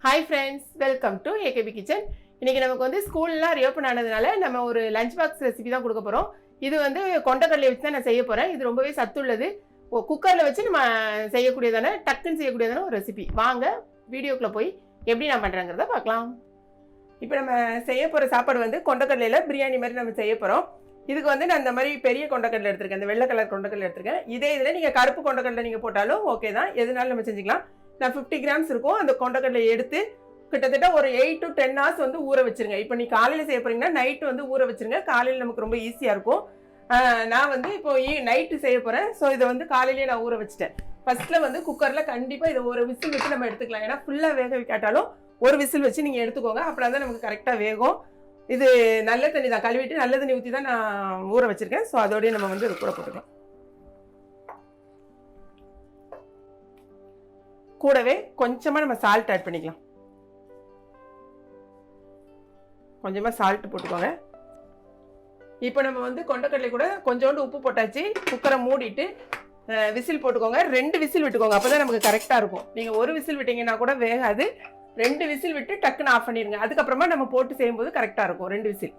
Hi friends, welcome to AKP kitchen. இன்றைக்கி நமக்கு வந்து ஸ்கூல்லாம் ரியோப்பன் ஆனதுனால நம்ம ஒரு லஞ்ச் பாக்ஸ் ரெசிபி தான் கொடுக்க போகிறோம். இது வந்து கொண்டக்கடலை வச்சு தான் நான் செய்ய போகிறேன். இது ரொம்பவே சத்துள்ளது. குக்கரில் வச்சு நம்ம செய்யக்கூடியதான, டக்குன்னு செய்யக்கூடியதான ஒரு ரெசிபி. வாங்க வீடியோக்குள்ளே போய் எப்படி நான் பண்ணுறேங்கிறத பார்க்கலாம். இப்போ நம்ம செய்ய போகிற சாப்பாடு வந்து கொண்டக்கடலையில் பிரியாணி மாதிரி நம்ம செய்ய போகிறோம். இதுக்கு வந்து நான் இந்த மாதிரி பெரிய கொண்டக்கடலை எடுத்திருக்கேன், இந்த வெள்ளை கலர் கொண்டக்கடலை எடுத்திருக்கேன். இதே இதில் நீங்கள் கருப்பு கொண்டக்கடலை நீங்கள் போட்டாலும் ஓகே தான், எதுனாலும் நம்ம செஞ்சுக்கலாம். நான் 50 கிராம்ஸ் இருக்கும். அந்த கொண்டக்கடலை எடுத்து கிட்டத்தட்ட ஒரு 8 to 10 hours வந்து ஊற வச்சுருங்க. இப்போ நீ காலையில் செய்ய போகிறீங்கன்னா நைட்டு வந்து ஊற வச்சுருங்க. காலையில் நமக்கு ரொம்ப ஈஸியாக இருக்கும். நான் வந்து இப்போ நைட்டு செய்ய போகிறேன். ஸோ இதை வந்து காலையிலேயே நான் ஊற வச்சுட்டேன். ஃபஸ்ட்டில் வந்து குக்கரில் கண்டிப்பாக இதை ஒரு விசில் வச்சு நம்ம எடுத்துக்கலாம். ஏன்னா ஃபுல்லாக வேக வைக்காட்டாலும் ஒரு விசில் வச்சு நீங்கள் எடுத்துக்கோங்க. அப்படின்னா தான் நமக்கு கரெக்டாக வேகும். இது நல்ல தண்ணி தான், கழுவிட்டு நல்ல தண்ணி ஊற்றி தான் நான் ஊற வச்சுருக்கேன். ஸோ அதோடய நம்ம வந்து இது கூட போட்டுக்கலாம். கூடவே கொஞ்சமாக நம்ம சால்ட் ஆட் பண்ணிக்கலாம். கொஞ்சமாக சால்ட் போட்டுக்கோங்க. இப்போ நம்ம வந்து கொண்டக்கடலை கூட கொஞ்சோண்டு உப்பு போட்டாச்சு. குக்கரை மூடிட்டு விசில் போட்டுக்கோங்க. 2 விசில் விட்டுக்கோங்க, அப்போ தான் நமக்கு கரெக்டாக இருக்கும். நீங்கள் ஒரு விசில் விட்டீங்கன்னா கூட வேகாது. 2 விசில் விட்டு டக்குன்னு ஆஃப் பண்ணிடுங்க. அதுக்கப்புறமா நம்ம போட்டு செய்யும்போது கரெக்டாக இருக்கும் 2 விசில்.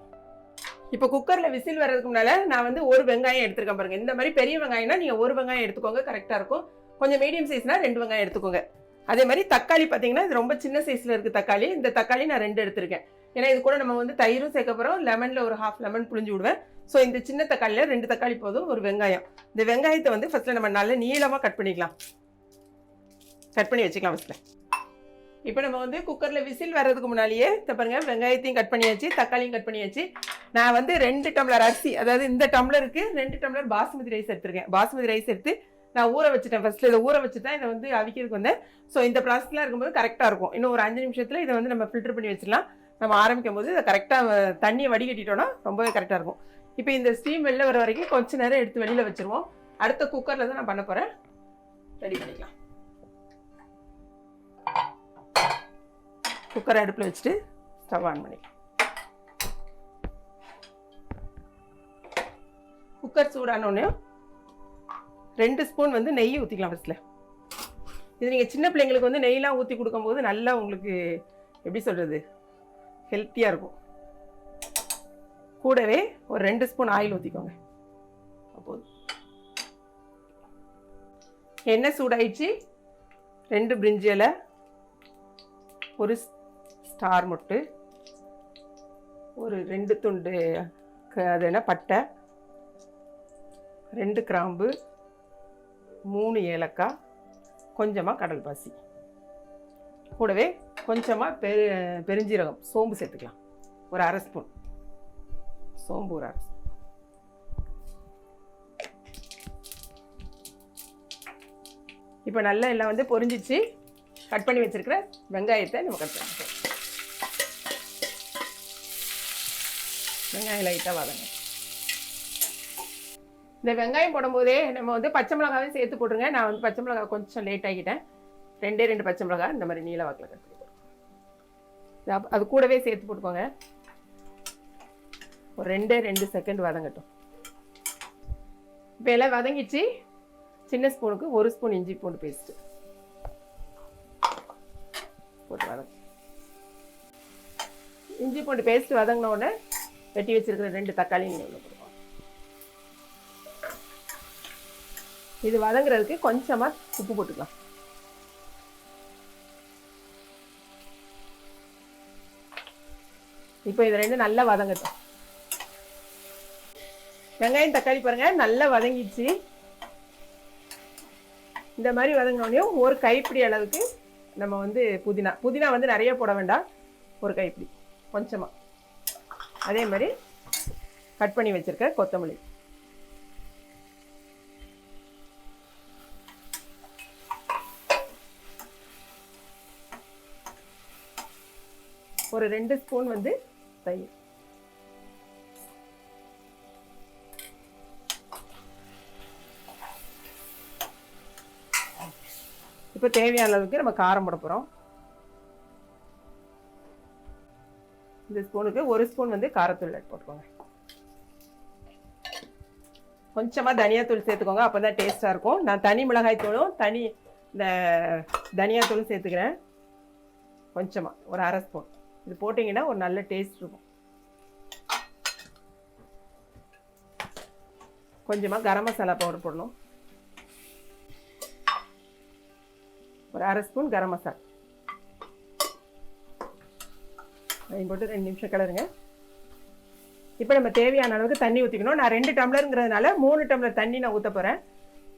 இப்போ குக்கரில் விசில் வர்றதுக்கு முன்னால் நான் வந்து ஒரு வெங்காயம் எடுத்துருக்கேன் பாருங்கள். இந்த மாதிரி பெரிய வெங்காயம்னா நீங்கள் ஒரு வெங்காயம் எடுத்துக்கோங்க, கரெக்டாக இருக்கும். கொஞ்சம் மீடியம் சைஸ்னால் 2 வெங்காயம் எடுத்துக்கோங்க. அதே மாதிரி தக்காளி பார்த்தீங்கன்னா இது ரொம்ப சின்ன சைஸில் இருக்குது தக்காளி. இந்த தக்காளி நான் 2 எடுத்திருக்கேன். ஏன்னா இது கூட நம்ம வந்து தயிரும் சேர்க்க போகிறோம். லெமனில் ஒரு ½ லெமன் புழிஞ்சு விடுவேன். ஸோ இந்த சின்ன தக்காளியில் 2 தக்காளி போதும். ஒரு வெங்காயம். இந்த வெங்காயத்தை வந்து ஃபஸ்ட்டில் நம்ம நல்ல நீளமாக கட் பண்ணிக்கலாம். கட் பண்ணி வச்சுக்கலாம் ஃபஸ்ட்டில். இப்போ நம்ம வந்து குக்கரில் விசில் வர்றதுக்கு முன்னாலேயே பாருங்க, வெங்காயத்தையும் கட் பண்ணியாச்சு, தக்காளியும் கட் பண்ணியாச்சு. நான் வந்து 2 டம்ளர் அரிசி, அதாவது இந்த டம்ளருக்கு 2 டம்ளர் பாசுமதி ரைஸ் எடுத்திருக்கேன். பாசுமதி ரைஸ் எடுத்து நான் ஊற வச்சுட்டேன். ஃபஸ்ட்டில் இதை ஊற வச்சு தான் இதை வந்து அவிக்கிறதுக்கு வந்தேன். ஸோ இந்த ப்ராசஸ்லாம் இருக்கும்போது கரெக்டாக இருக்கும். இன்னும் ஒரு 5 நிமிஷத்தில் இதை வந்து நம்ம ஃபில்டர் பண்ணி வச்சிடலாம். நம்ம ஆரம்பிக்கும் போது இதை கரெக்டாக தண்ணியை வடிகட்டிட்டோன்னா ரொம்பவே கரெக்டாக இருக்கும். இப்போ இந்த ஸ்டீம் வெளில வர வரைக்கும் கொஞ்சம் நேரம் எடுத்து வெளியில் வச்சுருவோம். அடுத்த குக்கரில் தான் நான் பண்ண போகிறேன். ரெடி பண்ணிக்கலாம். குக்கரை அடுப்பில் வச்சுட்டு ஸ்டவ் ஆன் பண்ணிக்கலாம். குக்கர் சூடானோடனே 2 ஸ்பூன் வந்து நெய் ஊற்றிக்கலாம் ஃபஸ்ட்டில். இது நீங்கள் சின்ன பிள்ளைங்களுக்கு வந்து நெய்லாம் ஊற்றி கொடுக்கும்போது நல்லா உங்களுக்கு எப்படி சொல்கிறது, ஹெல்த்தியாக இருக்கும். கூடவே ஒரு 2 ஸ்பூன் ஆயில் ஊற்றிக்கோங்க. அப்போது எண்ணெய் சூடாயிடுச்சு. 2 பிரிஞ்சி இலை, ஒரு ஸ்டார் மொட்டு, ஒரு 2 துண்டு அது என்ன பட்டை, 2 கிராம்பு, 3 ஏலக்காய், கொஞ்சமாக கடல் பாசி, கூடவே கொஞ்சமாக பெருஞ்சீரகம், சோம்பு சேர்த்துக்கலாம். ஒரு ½ ஸ்பூன் சோம்பு, ஒரு ½ ஸ்பூன். இப்போ நல்லா எல்லாம் வந்து பொரிஞ்சிச்சு. கட் பண்ணி வச்சிருக்கிற வெங்காயத்தை நம்ம கட் பண்ணிக்கலாம். வெங்காயம் லைட்டாக வதங்க. இந்த வெங்காயம் போடும்போதே நம்ம வந்து பச்சை மிளகாவையும் சேர்த்து போட்டுருங்க. நான் வந்து பச்சை மிளகாய் கொஞ்சம் லேட் ஆகிட்டேன். 2 பச்சை மிளகாய் இந்த மாதிரி நீல வாக்கில் கட் பண்ணி போட்டுருக்கோம். அது கூடவே சேர்த்து போட்டுக்கோங்க. ஒரு 2 செகண்ட் வதங்கட்டும். இப்போ எல்லாம் வதங்கிச்சு. சின்ன ஸ்பூனுக்கு 1 ஸ்பூன் இஞ்சி பூண்டு பேஸ்ட்டு போட்டு வதங்க. இஞ்சி பூண்டு பேஸ்ட் வதங்கின உடனே வெட்டி வச்சிருக்கிற 2 தக்காளி நீங்கள் உள்ள போடுவோம். இது வதங்குறதுக்கு கொஞ்சமாக உப்பு போட்டுக்கலாம். இப்போ இது 2 நல்லா வதங்கட்டும். வெங்காயம் தக்காளி பாருங்க நல்லா வதங்கிடுச்சு. இந்த மாதிரி வதங்கினோடனே ஒரு கைப்பிடி அளவுக்கு நம்ம வந்து புதினா வந்து நிறைய போட வேண்டாம், ஒரு கைப்பிடி கொஞ்சமாக. அதே மாதிரி கட் பண்ணி வச்சிருக்க கொத்தமல்லி, ஒரு 2 ஸ்பூன் வந்து தயிர். இப்போ தேவையான அளவுக்கு நம்ம காரம் போட போகிறோம். இந்த ஸ்பூனுக்கு 1 ஸ்பூன் வந்து காரத்தூள் போட்டுக்கோங்க. கொஞ்சமாக தனியாத்தூள் சேர்த்துக்கோங்க, அப்போ தான் டேஸ்ட்டாக இருக்கும். நான் தனி மிளகாய் தூளும் இந்த தனியாத்தூளும் சேர்த்துக்கிறேன். கொஞ்சமாக ஒரு அரை ஸ்பூன் இது போட்டிங்கன்னா ஒரு நல்ல டேஸ்ட் இருக்கும். கொஞ்சமாக கரம் மசாலா பவுடர் போடணும், ஒரு அரை ஸ்பூன் கரம் மசாலா அதையும் போட்டு 2 நிமிஷம் கிளறுங்க. இப்போ நம்ம தேவையான அளவுக்கு தண்ணி ஊற்றிக்கணும். நான் 2 டம்ளருங்கிறதுனால 3 டம்ளர் தண்ணி நான் ஊற்ற போகிறேன்.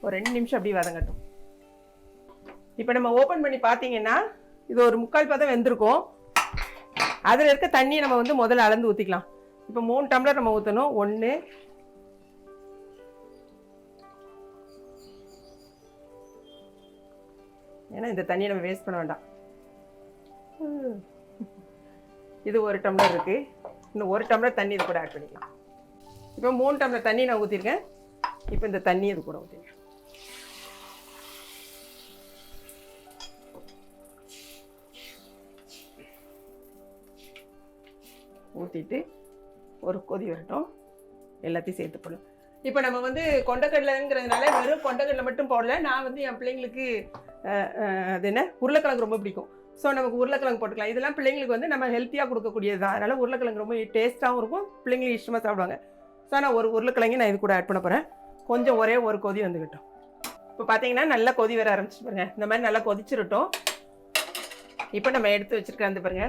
ஒரு 2 நிமிஷம் அப்படி வதங்கட்டும். இப்போ நம்ம ஓப்பன் பண்ணி பார்த்தீங்கன்னா இது ஒரு 3/4 பதம் வெந்திருக்கும். அதில் இருக்க தண்ணியை நம்ம வந்து முதல்ல அளந்து ஊற்றிக்கலாம். இப்போ 3 டம்ளர் நம்ம ஊற்றணும். 1 ஏன்னா இந்த தண்ணியை நம்ம வேஸ்ட் பண்ண வேண்டாம். இது 1 டம்ளர் இருக்குது. இன்னும் 1 டம்ளர் தண்ணி இது கூட ஆட் பண்ணிக்கலாம். இப்போ 3 டம்ளர் தண்ணி நான் ஊற்றிருக்கேன். இப்போ இந்த தண்ணி இது கூட ஊற்றிருக்கேன். ஊற்றிட்டு ஒரு கொதி வரட்டும். எல்லாத்தையும் சேர்த்து போடலாம். இப்போ நம்ம வந்து கொண்டக்கடலைங்கிறதுனால வெறும் கொண்டக்கடலை மட்டும் போடல. நான் வந்து என் பிள்ளைங்களுக்கு அது என்ன உருளைக்கிழங்கு ரொம்ப பிடிக்கும். ஸோ நமக்கு உருளைக்கிழங்கு போட்டுக்கலாம். இதெல்லாம் பிள்ளைங்களுக்கு வந்து நம்ம ஹெல்த்தியாக கொடுக்கக்கூடியது தான். அதனால் உருளைக்கிழங்கு ரொம்ப டேஸ்ட்டாகவும் இருக்கும், பிள்ளைங்களுக்கு இஷ்டமாக சாப்பிடுவாங்க. ஸோ நான் ஒரு உருளைக்கிழங்கு நான் இது கூட ஆட் பண்ண போகிறேன். கொஞ்சம் ஒரே ஒரு கொதி வந்துக்கிட்டோம். இப்போ பார்த்தீங்கன்னா நல்லா கொதி வர ஆரம்பிச்சு பாருங்க. இந்த மாதிரி நல்லா கொதிச்சிருட்டோம். இப்போ நம்ம எடுத்து வச்சுருக்கேன் அந்த பாருங்க.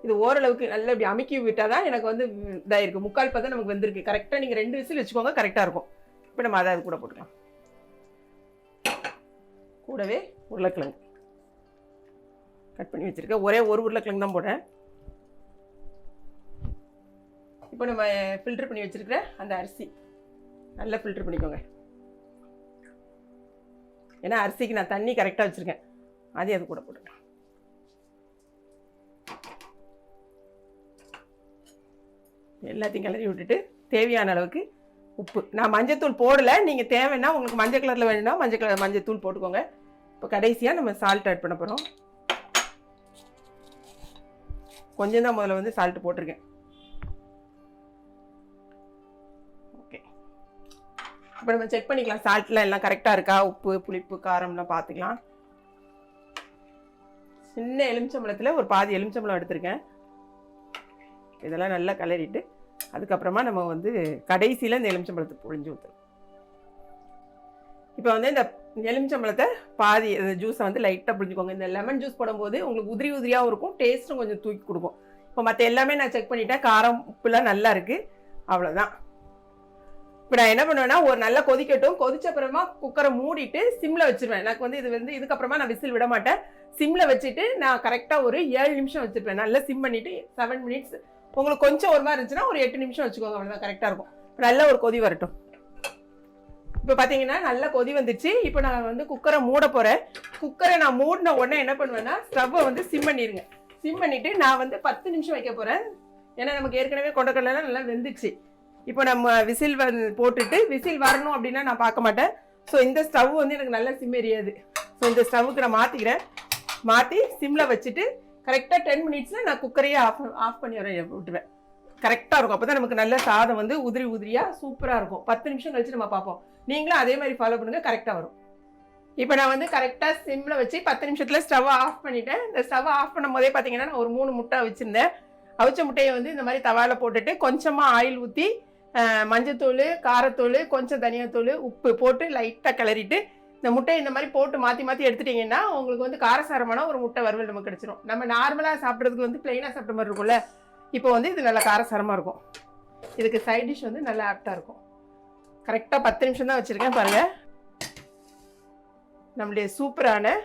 இது ஓரளவுக்கு நல்லா இப்படி அமுக்கி விட்டால் தான் எனக்கு வந்து இதாகிருக்கு. 3/4 பதம் நமக்கு வந்திருக்கு. கரெக்டாக நீங்கள் 2 விசில் வச்சுக்கோங்க, கரெக்டாக இருக்கும். இப்போ நம்ம அதை அது கூட போட்டுக்கலாம். கூடவே உருளைக்கிழங்கு கட் பண்ணி வச்சுருக்கேன். ஒரே ஒரு உருளைக்கிழங்கு தான் போடுறேன். இப்போ நம்ம ஃபில்டர் பண்ணி வச்சுருக்கிற அந்த அரிசி நல்லா ஃபில்டர் பண்ணிக்கோங்க. ஏன்னா அரிசிக்கு நான் தண்ணி கரெக்டாக வச்சுருக்கேன். அதே அது கூட போட்டுக்கலாம். எல்லாத்தையும் கிளறி விட்டுட்டு தேவையான அளவுக்கு உப்பு. நான் மஞ்சத்தூள் போடலை. நீங்கள் தேவைன்னா உங்களுக்கு மஞ்சள் கலரில் வேணும்னா மஞ்சத்தூள் போட்டுக்கோங்க. இப்போ கடைசியாக நம்ம சால்ட் ஆட் பண்ண போகிறோம். கொஞ்சம் தான் முதல்ல வந்து சால்ட் போட்டிருக்கேன். ஓகே, இப்போ நம்ம செக் பண்ணிக்கலாம் சால்ட்லாம் எல்லாம் கரெக்டாக இருக்கா, உப்பு புளிப்பு காரம்லாம் பார்த்துக்கலாம். சின்ன எலுமிச்சம்பழத்தில் ஒரு பாதி எலுமிச்சம்பழம் எடுத்திருக்கேன். இதெல்லாம் நல்லா கலரிட்டு அதுக்கப்புறமா நம்ம வந்து கடைசியில் இந்த எலுமிச்சம்பழத்தை புழிஞ்சு ஊற்றணும். இப்போ வந்து இந்த எலுமிச்சம்பழத்தை பாதி ஜூஸை வந்து லைட்டாக புழிஞ்சுக்கோங்க. இந்த லெமன் ஜூஸ் போடும்போது உங்களுக்கு உதிரி உதிரியாகவும் இருக்கும், டேஸ்ட்டும் கொஞ்சம் தூக்கி கொடுக்கும். இப்போ மற்ற எல்லாமே நான் செக் பண்ணிட்டேன். காரம் உப்புலாம் நல்லா இருக்குது. அவ்வளோதான். இப்போ நான் என்ன பண்ணுவேன்னா ஒரு நல்லா கொதிக்கட்டும். கொதிச்ச அப்புறமா குக்கரை மூடிட்டு சிம்மில் வச்சுருவேன். எனக்கு வந்து இது வந்து இதுக்கப்புறமா நான் விசில் விட மாட்டேன். சிம்மில் வச்சுட்டு நான் கரெக்டாக ஒரு 7 நிமிஷம் வச்சுருப்பேன். நல்லா சிம் பண்ணிவிட்டு 7 மினிட்ஸ். உங்களுக்கு கொஞ்சம் ஒரு மாதிரி இருந்துச்சுன்னா ஒரு 8 நிமிஷம் வச்சுக்கோங்க. அவ்வளோதான், கரெக்டாக இருக்கும். நல்லா ஒரு கொதி வரட்டும். இப்போ பார்த்தீங்கன்னா நல்லா கொதி வந்துடுச்சு. இப்போ நான் வந்து குக்கரை மூட போகிறேன். குக்கரை நான் மூடின உடனே என்ன பண்ணுவேன்னா ஸ்டவ்வை வந்து சிம் பண்ணிடுங்க. சிம் பண்ணிவிட்டு நான் வந்து 10 நிமிஷம் வைக்க போகிறேன். ஏன்னா நமக்கு ஏற்கனவே கொண்டக்கடலைலாம் நல்லா வெந்துச்சு. இப்போ நம்ம விசில் போட்டுட்டு விசில் வரணும் அப்படின்னா நான் பார்க்க மாட்டேன். ஸோ இந்த ஸ்டவ் வந்து எனக்கு நல்லா சிம் எரியாது. ஸோ இந்த ஸ்டவ்வுக்கு நான் மாற்றிக்கிறேன். மாற்றி சிம்மில் வச்சுட்டு கரெக்டாக 10 மினிட்ஸில் நான் குக்கரையே ஆஃப் பண்ணி விட்டுவேன். கரெக்டாக இருக்கும். அப்போ தான் நமக்கு நல்ல சாதம் வந்து உதிரி உதிரியாக சூப்பராக இருக்கும். 10 நிமிஷம் கழிச்சு நம்ம பார்ப்போம். நீங்களும் அதே மாதிரி ஃபாலோ பண்ணுங்கள், கரெக்டாக வரும். இப்போ நான் வந்து கரெக்டாக சிம்மில் வச்சு 10 நிமிஷத்தில் ஸ்டவ்வை ஆஃப் பண்ணிவிட்டேன். இந்த ஸ்டவ்வை ஆஃப் பண்ணும் போதே பார்த்தீங்கன்னா நான் ஒரு 3 முட்டை வச்சுருந்தேன். அவிச்ச முட்டையை வந்து இந்த மாதிரி தவாவில் போட்டுட்டு கொஞ்சமாக ஆயில் ஊற்றி மஞ்சத்தூள், காரத்தூள், கொஞ்சம் தனியாத்தூள், உப்பு போட்டு லைட்டாக கிளறிட்டு இந்த முட்டையை இந்த மாதிரி போட்டு மாற்றி மாற்றி எடுத்துட்டிங்கன்னா உங்களுக்கு வந்து காரசாரமான ஒரு முட்டை வறுவல் நமக்கு கிடச்சிரும். நம்ம நார்மலாக சாப்பிட்றதுக்கு வந்து பிளெயினாக சாப்பிட்ட மாதிரி இருக்கும்ல, இப்போ வந்து இது நல்லா காரசாரமாக இருக்கும். இதுக்கு சைட் டிஷ் வந்து நல்லா ஆப்டாக இருக்கும். கரெக்டாக 10 நிமிஷம் தான் வச்சுருக்கேன். பாருங்கள், நம்மளுடைய சூப்பரான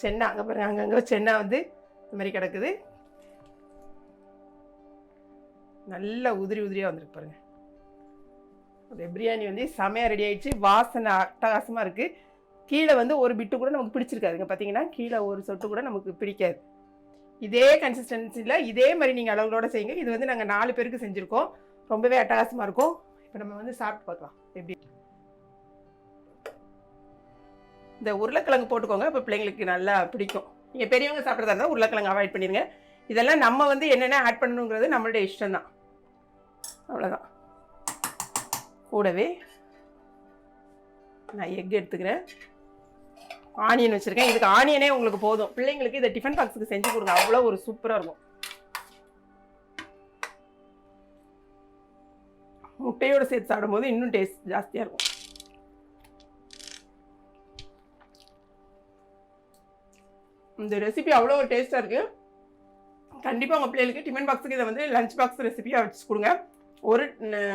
சென்னா அங்கே பாருங்கள், அங்கங்கே சென்னா வந்து இந்த மாதிரி கிடக்குது. நல்லா உதிரி உதிரியாக வந்துருக்கு பாருங்கள். அந்த பிரியாணி வந்து செமையாக ரெடி ஆகிடுச்சு. வாசனை அட்டகாசமாக இருக்குது. கீழே வந்து ஒரு பிட்டு கூட நமக்கு பிடிச்சிருக்காதுங்க. பார்த்தீங்கன்னா கீழே ஒரு சொட்டு கூட நமக்கு பிடிக்காது. இதே கன்சிஸ்டன்சியில் இதே மாதிரி நீங்கள் அளவுகளோட செய்யுங்க. இது வந்து நாங்கள் 4 பேருக்கு செஞ்சுருக்கோம். ரொம்பவே அட்டகாசமாக இருக்கும். இப்போ நம்ம வந்து சாப்பிட்டு பார்க்கலாம் எப்படி. இந்த உருளைக்கிழங்கு போட்டுக்கோங்க, இப்போ பிள்ளைங்களுக்கு நல்லா பிடிக்கும். நீங்கள் பெரியவங்க சாப்பிட்றதா இருந்தால் உருளைக்கிழங்கு அவாய்ட் பண்ணிடுங்க. இதெல்லாம் நம்ம வந்து என்னென்ன ஆட் பண்ணணுங்கிறது நம்மளுடைய இஷ்டம்தான். அவ்வளோதான். கூடவே நான் எக் எடுத்துக்கிறேன். ஆனியன் வச்சுருக்கேன். இதுக்கு ஆனியனே உங்களுக்கு போதும். பிள்ளைங்களுக்கு இதை டிஃபன் பாக்ஸுக்கு செஞ்சு கொடுங்க, அவ்வளோ ஒரு சூப்பராக இருக்கும். முட்டையோடு சேர்த்து சாப்பிடும்போது இன்னும் டேஸ்ட் ஜாஸ்தியாக இருக்கும். இந்த ரெசிபி அவ்வளோ ஒரு டேஸ்ட்டாக இருக்குது. கண்டிப்பாக உங்கள் பிள்ளைகளுக்கு டிஃபன் பாக்ஸுக்கு இதை வந்து லஞ்ச் பாக்ஸ் ரெசிபியாக வச்சு கொடுங்க. ஒரு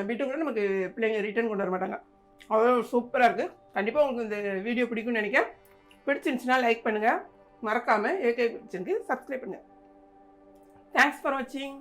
பிட்டு கூட நமக்கு பிள்ளைங்க ரிட்டர்ன் கொண்டு வர மாட்டாங்க. அவ்வளோ சூப்பராக இருக்குது. கண்டிப்பாக உங்களுக்கு இந்த வீடியோ பிடிக்கும்னு நினைக்கிறேன். பிடிச்சிருந்துச்சுன்னா லைக் பண்ணுங்கள். மறக்காமல் ஏகே கிச்சனுக்கு சப்ஸ்கிரைப் பண்ணுங்கள். தேங்க்ஸ் ஃபார் வாட்சிங்.